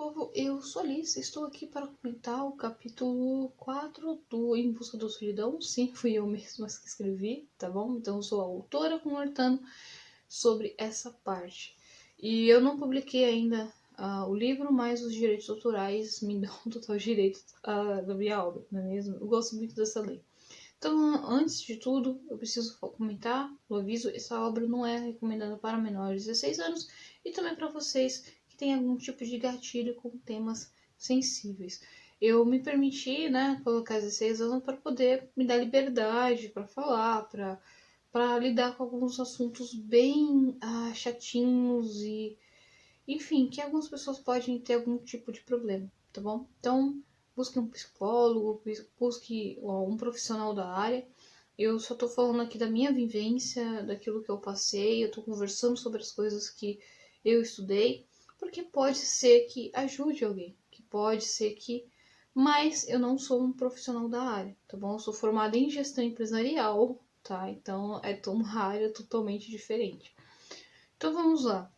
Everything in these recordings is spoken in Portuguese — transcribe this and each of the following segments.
povo, eu sou Alice, estou aqui para comentar o capítulo 4 do Em Busca da Solidão. Sim, fui eu mesma que escrevi, tá bom? Então eu sou a autora comentando sobre essa parte. E eu não publiquei ainda o livro, mas os direitos autorais me dão total direito da minha obra, não é mesmo? Eu gosto muito dessa lei. Então, antes de tudo, eu preciso comentar, eu aviso, essa obra não é recomendada para menores de 16 anos e também para vocês que têm algum tipo de gatilho com temas sensíveis. Eu me permiti, colocar 16 anos para poder me dar liberdade para falar, para lidar com alguns assuntos bem chatinhos e, enfim, que algumas pessoas podem ter algum tipo de problema, tá bom? Então, busque um psicólogo, busque um profissional da área. Eu só tô falando aqui da minha vivência, daquilo que eu passei, eu tô conversando sobre as coisas que eu estudei, porque pode ser que ajude alguém, que pode ser que... Mas eu não sou um profissional da área, tá bom? Eu sou formada em gestão empresarial, tá? Então é uma área totalmente diferente. Então vamos lá.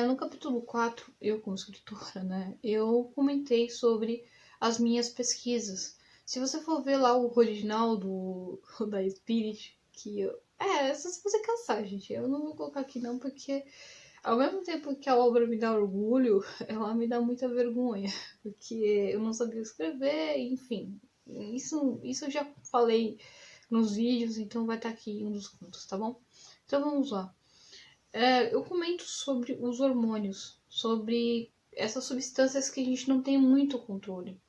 No capítulo 4, eu como escritora, eu comentei sobre as minhas pesquisas. Se você for ver lá o original da Spirit, que eu... só se você cansar, gente. Eu não vou colocar aqui não, porque ao mesmo tempo que a obra me dá orgulho, ela me dá muita vergonha. Porque eu não sabia escrever, enfim. Isso eu já falei nos vídeos, então vai estar aqui um dos contos, tá bom? Então vamos lá. Eu comento sobre os hormônios, sobre essas substâncias que a gente não tem muito controle.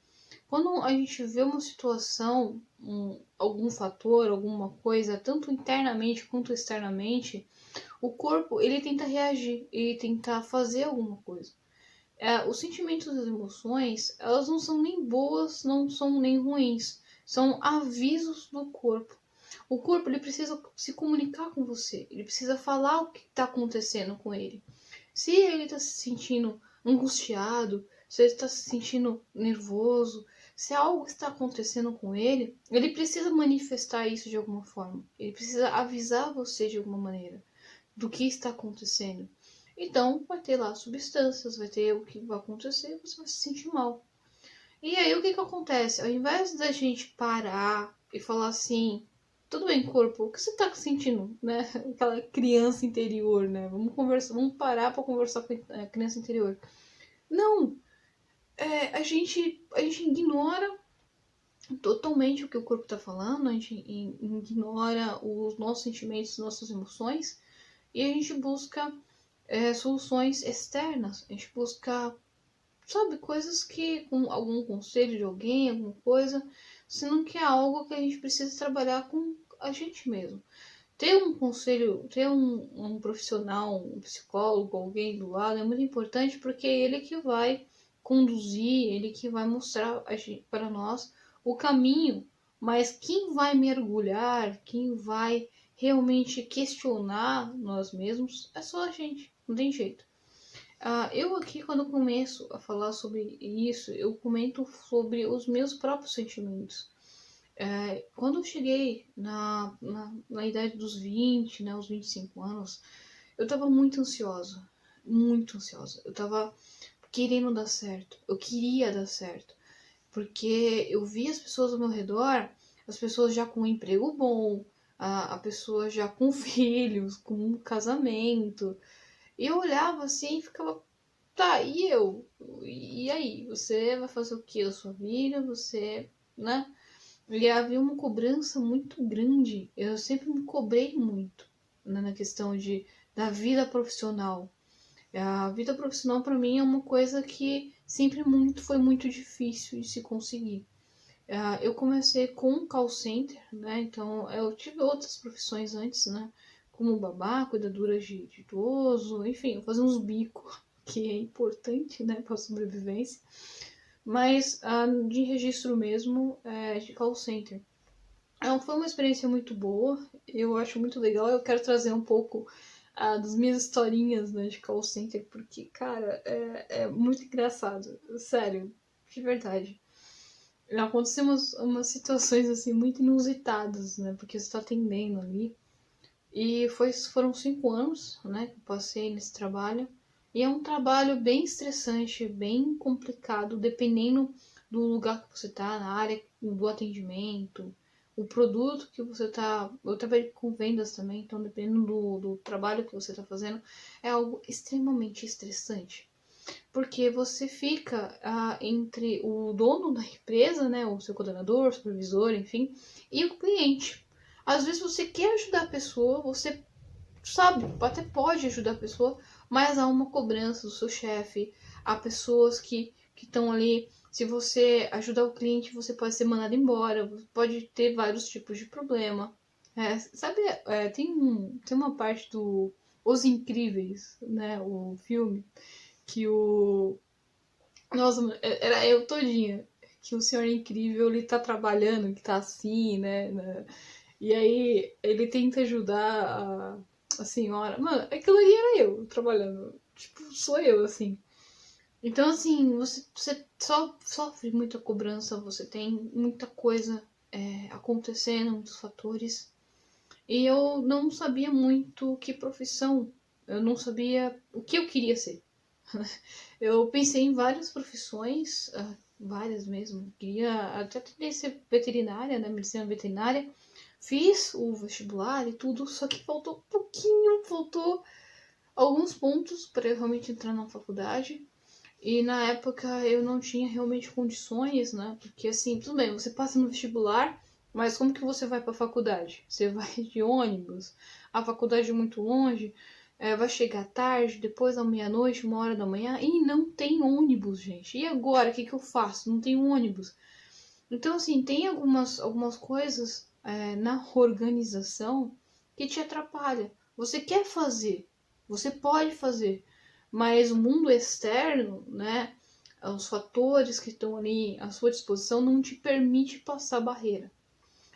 Quando a gente vê uma situação, algum fator, alguma coisa, tanto internamente quanto externamente, o corpo ele tenta reagir, ele tenta fazer alguma coisa. Os sentimentos e as emoções, elas não são nem boas, não são nem ruins. São avisos do corpo. O corpo ele precisa se comunicar com você, ele precisa falar o que está acontecendo com ele. Se ele está se sentindo angustiado, se ele está se sentindo nervoso, se algo está acontecendo com ele, ele precisa manifestar isso de alguma forma. Ele precisa avisar você de alguma maneira do que está acontecendo. Então, vai ter lá substâncias, vai ter o que vai acontecer, você vai se sentir mal. E aí, o que acontece? Ao invés da gente parar e falar assim, tudo bem, corpo, o que você tá sentindo, né? Aquela criança interior, né? Vamos conversar, vamos parar para conversar com a criança interior. Não! A gente ignora totalmente o que o corpo tá falando, a gente ignora os nossos sentimentos, nossas emoções, e a gente busca soluções externas, a gente busca, sabe, coisas que, com algum conselho de alguém, alguma coisa, senão que é algo que a gente precisa trabalhar com a gente mesmo. Ter um conselho, ter um profissional, um psicólogo, alguém do lado é muito importante, porque é ele que vai conduzir, ele que vai mostrar para nós o caminho, mas quem vai mergulhar, quem vai realmente questionar nós mesmos é só a gente, não tem jeito. Eu aqui, quando eu começo a falar sobre isso, eu comento sobre os meus próprios sentimentos. Quando eu cheguei na idade dos 20, né, os 25 anos, eu tava muito ansiosa. Muito ansiosa. Eu tava querendo dar certo. Eu queria dar certo. Porque eu via as pessoas ao meu redor, as pessoas já com um emprego bom, a pessoa já com filhos, com um casamento. E eu olhava assim e ficava, tá, e eu? E aí? Você vai fazer o que da sua vida? Você, né? E havia uma cobrança muito grande. Eu sempre me cobrei muito, né, na questão da vida profissional. A vida profissional para mim é uma coisa que sempre foi muito difícil de se conseguir. Eu comecei com um call center, né? Então eu tive outras profissões antes, né? Como babá, cuidadora de idoso, enfim, fazer uns bicos, que é importante, né, para sobrevivência. Mas de registro mesmo, de call center. Foi uma experiência muito boa, eu acho muito legal. Eu quero trazer um pouco das minhas historinhas, né, de call center, porque, cara, é muito engraçado, sério, de verdade. Aconteceu umas situações assim muito inusitadas, né? Porque você tá atendendo ali. E foram 5 anos, né, que eu passei nesse trabalho. E é um trabalho bem estressante, bem complicado, dependendo do lugar que você tá, na área do atendimento, o produto que você tá. Eu trabalho com vendas também, então dependendo do trabalho que você tá fazendo, é algo extremamente estressante. Porque você fica entre o dono da empresa, né, o seu coordenador, supervisor, enfim, e o cliente. Às vezes você quer ajudar a pessoa, você sabe, até pode ajudar a pessoa, mas há uma cobrança do seu chefe, há pessoas que estão ali. Se você ajudar o cliente, você pode ser mandado embora, pode ter vários tipos de problema. Sabe, tem uma parte do Os Incríveis, né, o filme, que o... Nossa, era eu todinha. Que o senhor incrível, ele tá trabalhando, que tá assim, né? E aí ele tenta ajudar a senhora. Mano, aquilo ali era eu trabalhando. Tipo, sou eu, assim. Então, assim, você só sofre muita cobrança, você tem muita coisa acontecendo, muitos fatores. E eu não sabia muito que profissão, eu não sabia o que eu queria ser. Eu pensei em várias profissões, várias mesmo. Queria até ser veterinária, né? Medicina veterinária. Fiz o vestibular e tudo, só que faltou um pouquinho, faltou alguns pontos para eu realmente entrar na faculdade. E na época eu não tinha realmente condições, né? Porque assim, tudo bem, você passa no vestibular, mas como que você vai para a faculdade? Você vai de ônibus, a faculdade é muito longe, vai chegar tarde, depois da meia-noite, 1 hora da manhã, e não tem ônibus, gente. E agora, o que eu faço? Não tem ônibus. Então, assim, tem algumas coisas na organização que te atrapalha. Você quer fazer, você pode fazer, mas o mundo externo, né, os fatores que estão ali à sua disposição não te permite passar a barreira.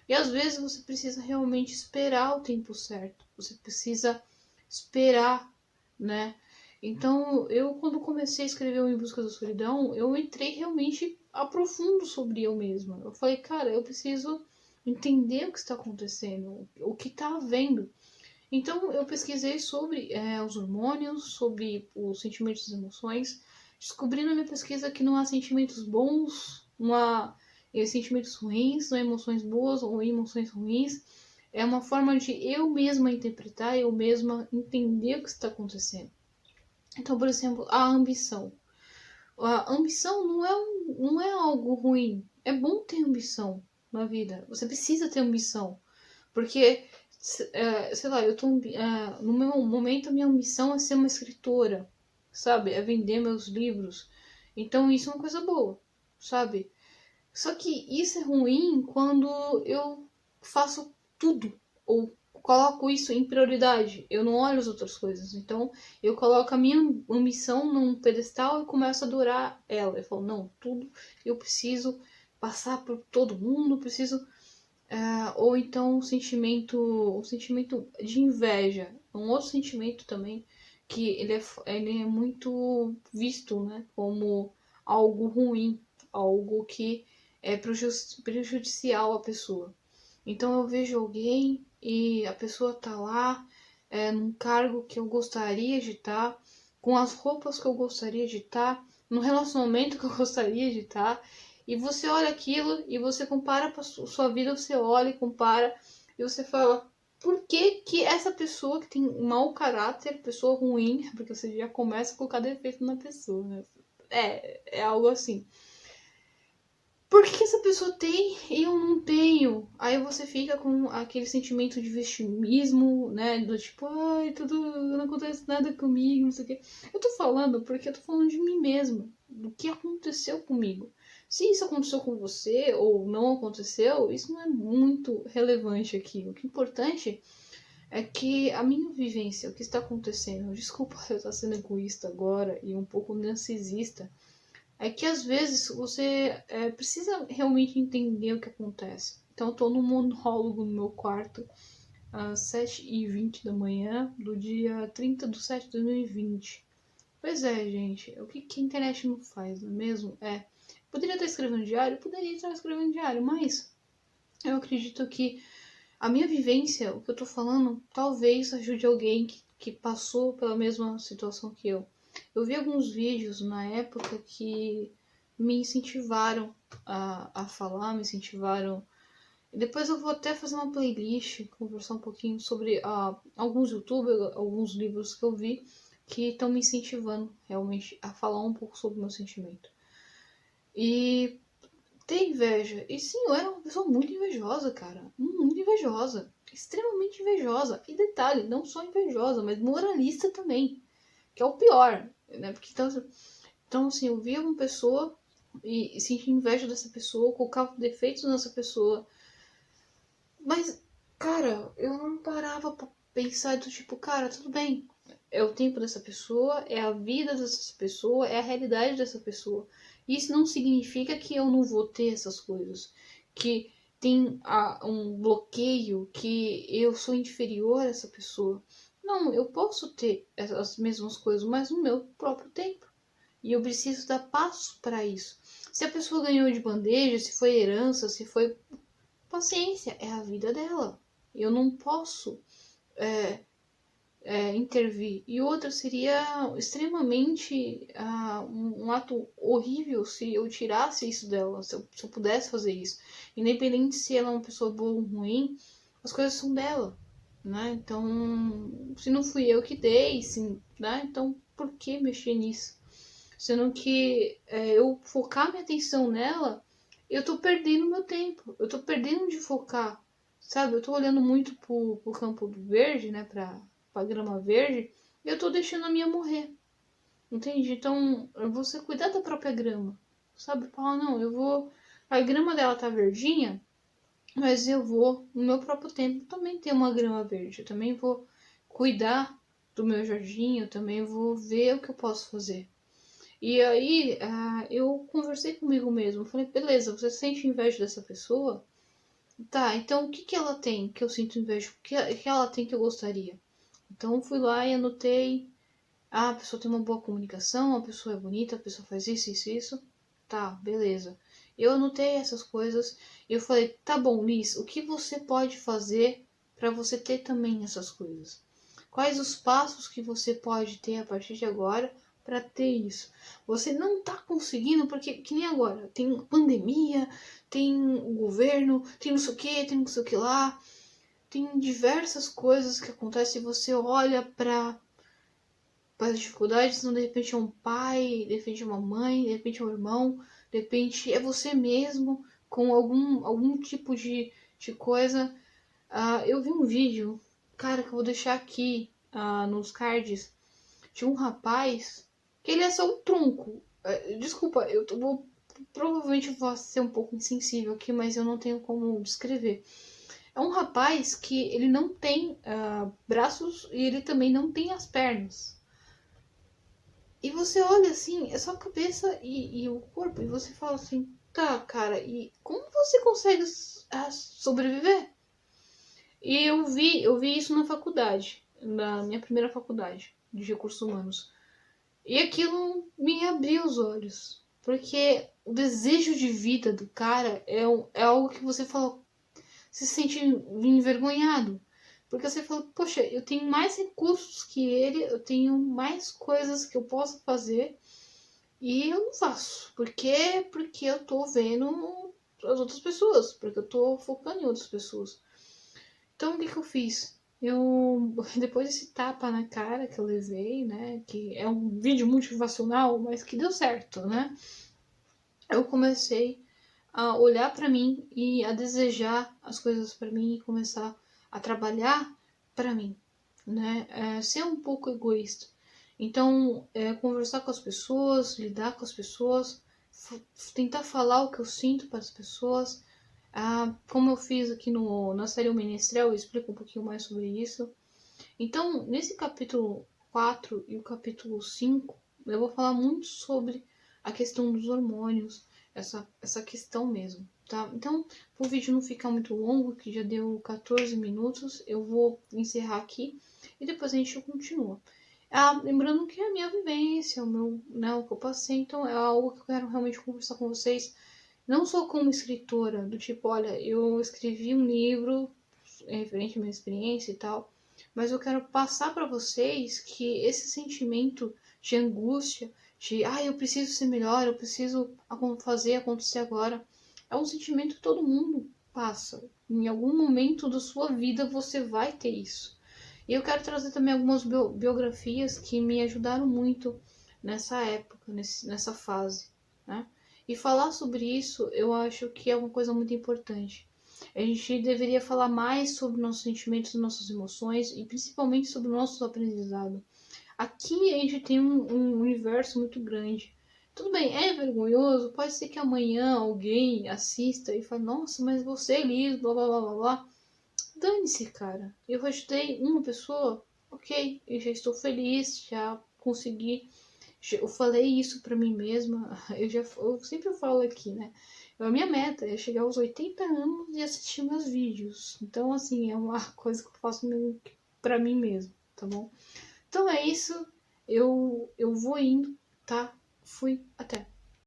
E às vezes você precisa realmente esperar o tempo certo. Você precisa esperar, né? Então, eu quando comecei a escrever o Em Busca da Solidão, eu entrei realmente a profundo sobre eu mesma. Eu falei, cara, eu preciso entender o que está acontecendo, o que está havendo. Então, eu pesquisei sobre os hormônios, sobre os sentimentos e as emoções, descobri na minha pesquisa que não há sentimentos bons, não há sentimentos ruins, não há emoções boas ou emoções ruins. É uma forma de eu mesma interpretar, eu mesma entender o que está acontecendo. Então, por exemplo, a ambição. A ambição não é algo ruim. É bom ter ambição na vida. Você precisa ter ambição. Porque, sei lá, no meu momento a minha ambição é ser uma escritora, sabe? É vender meus livros. Então isso é uma coisa boa, sabe? Só que isso é ruim quando eu faço tudo ou coloco isso em prioridade. Eu não olho as outras coisas. Então eu coloco a minha ambição num pedestal e começo a adorar ela. Eu falo, não, tudo eu preciso passar por todo mundo, preciso. Ou então um sentimento de inveja. Um outro sentimento também que ele é muito visto, né, como algo ruim, algo que é prejudicial à pessoa. Então eu vejo alguém e a pessoa tá lá num cargo que eu gostaria de estar, com as roupas que eu gostaria de estar, no relacionamento que eu gostaria de estar, e você olha aquilo e você compara com a sua vida, você olha e compara e você fala, por que que essa pessoa que tem um mau caráter, pessoa ruim, porque você já começa a colocar defeito na pessoa, né? É algo assim. Por que essa pessoa tem e eu não tenho? Aí você fica com aquele sentimento de vitimismo, né? Do tipo, ai, tudo, não acontece nada comigo, não sei o quê. Eu tô falando porque eu tô falando de mim mesma, do que aconteceu comigo. Se isso aconteceu com você ou não aconteceu, isso não é muito relevante aqui. O que é importante é que a minha vivência, o que está acontecendo, desculpa eu estar sendo egoísta agora e um pouco narcisista, é que às vezes você precisa realmente entender o que acontece. Então eu tô num monólogo no meu quarto às 7h20 da manhã do dia 30/7/2020. Pois é, gente, o que a internet não faz, não é mesmo? Poderia estar escrevendo diário? Poderia estar escrevendo diário, mas eu acredito que a minha vivência, o que eu tô falando, talvez ajude alguém que passou pela mesma situação que eu. Eu vi alguns vídeos na época que me incentivaram a falar, me incentivaram. Depois eu vou até fazer uma playlist, conversar um pouquinho sobre alguns youtubers, alguns livros que eu vi que estão me incentivando realmente a falar um pouco sobre o meu sentimento. E ter inveja. E sim, eu era uma pessoa muito invejosa, cara. Muito invejosa. Extremamente invejosa. E detalhe, não só invejosa, mas moralista também. Que é o pior, né? Porque então assim, eu via uma pessoa e sentia inveja dessa pessoa, colocava defeitos nessa pessoa. Mas, cara, eu não parava pra pensar do tipo, cara, tudo bem. É o tempo dessa pessoa, é a vida dessa pessoa, é a realidade dessa pessoa. Isso não significa que eu não vou ter essas coisas. Que tem um bloqueio, que eu sou inferior a essa pessoa. Não, eu posso ter as mesmas coisas, mas no meu próprio tempo. E eu preciso dar passo para isso. Se a pessoa ganhou de bandeja, se foi herança, se foi. Paciência, é a vida dela. Eu não posso intervir. E outra, seria extremamente um ato horrível se eu tirasse isso dela, se eu pudesse fazer isso. Independente se ela é uma pessoa boa ou ruim, as coisas são dela. Né? Então, se não fui eu que dei, né? Então por que mexer nisso? Sendo que eu focar minha atenção nela, eu tô perdendo meu tempo. Eu tô perdendo de focar. Sabe? Eu tô olhando muito pro campo verde, né? Pra grama verde. E eu tô deixando a minha morrer. Entende? Então, você cuidar da própria grama. Sabe? Falar, não, eu vou. A grama dela tá verdinha, mas eu vou, no meu próprio tempo, também ter uma grama verde. Eu também vou cuidar do meu jardim. Eu também vou ver o que eu posso fazer. E aí, eu conversei comigo mesmo. Falei, beleza, você sente inveja dessa pessoa? Tá, então o que que ela tem que eu sinto inveja? O que ela tem que eu gostaria? Então fui lá e anotei. A pessoa tem uma boa comunicação, a pessoa é bonita, a pessoa faz isso, isso, isso. Tá, beleza. Eu anotei essas coisas e eu falei, tá bom, Liz, o que você pode fazer para você ter também essas coisas? Quais os passos que você pode ter a partir de agora para ter isso? Você não tá conseguindo porque, que nem agora, tem pandemia, tem o governo, tem não sei o que, tem não sei o que lá, tem diversas coisas que acontecem e você olha para as dificuldades, então de repente é um pai, de repente é uma mãe, de repente é um irmão, de repente é você mesmo com algum tipo de coisa. Eu vi um vídeo, cara, que eu vou deixar aqui nos cards, de um rapaz que ele é só um tronco. Desculpa, vou provavelmente vou ser um pouco insensível aqui, mas eu não tenho como descrever. É um rapaz que ele não tem braços e ele também não tem as pernas. E você olha assim, é só a cabeça e o corpo, e você fala assim, tá, cara, e como você consegue sobreviver? E eu vi isso na faculdade, na minha primeira faculdade de recursos humanos. E aquilo me abriu os olhos. Porque o desejo de vida do cara é algo que você fala, se sente envergonhado. Porque você fala, poxa, eu tenho mais recursos que ele, eu tenho mais coisas que eu posso fazer e eu não faço. Por quê? Porque eu tô vendo as outras pessoas, porque eu tô focando em outras pessoas. Então o que eu fiz? Eu, depois desse tapa na cara que eu levei, né, que é um vídeo motivacional, mas que deu certo, né? Eu comecei a olhar para mim e a desejar as coisas para mim e começar a trabalhar para mim, né? Ser um pouco egoísta. Então, conversar com as pessoas, lidar com as pessoas, tentar falar o que eu sinto para as pessoas. Como eu fiz aqui na série O Menestrel, eu explico um pouquinho mais sobre isso. Então, nesse capítulo 4 e o capítulo 5, eu vou falar muito sobre a questão dos hormônios, essa questão mesmo, tá? Então, o vídeo não ficar muito longo, que já deu 14 minutos, eu vou encerrar aqui e depois a gente continua. Lembrando que é a minha vivência, o que eu passei, então é algo que eu quero realmente conversar com vocês, não só como escritora, do tipo, olha, eu escrevi um livro referente à minha experiência e tal, mas eu quero passar para vocês que esse sentimento de angústia, de eu preciso ser melhor, eu preciso fazer acontecer agora. É um sentimento que todo mundo passa. Em algum momento da sua vida você vai ter isso. E eu quero trazer também algumas biografias que me ajudaram muito nessa época, nessa fase, né? E falar sobre isso eu acho que é uma coisa muito importante. A gente deveria falar mais sobre nossos sentimentos, nossas emoções e principalmente sobre o nosso aprendizado. Aqui a gente tem um universo muito grande. Tudo bem, é vergonhoso, pode ser que amanhã alguém assista e fale, nossa, mas você, Liz, blá blá blá blá blá. Dane-se, cara. Eu ajudei uma pessoa, ok, eu já estou feliz, já consegui. Eu falei isso pra mim mesma, eu sempre falo aqui, né? A minha meta é chegar aos 80 anos e assistir meus vídeos. Então, assim, é uma coisa que eu faço pra mim mesmo, tá bom? Então é isso. Eu vou indo, tá? Fui, até.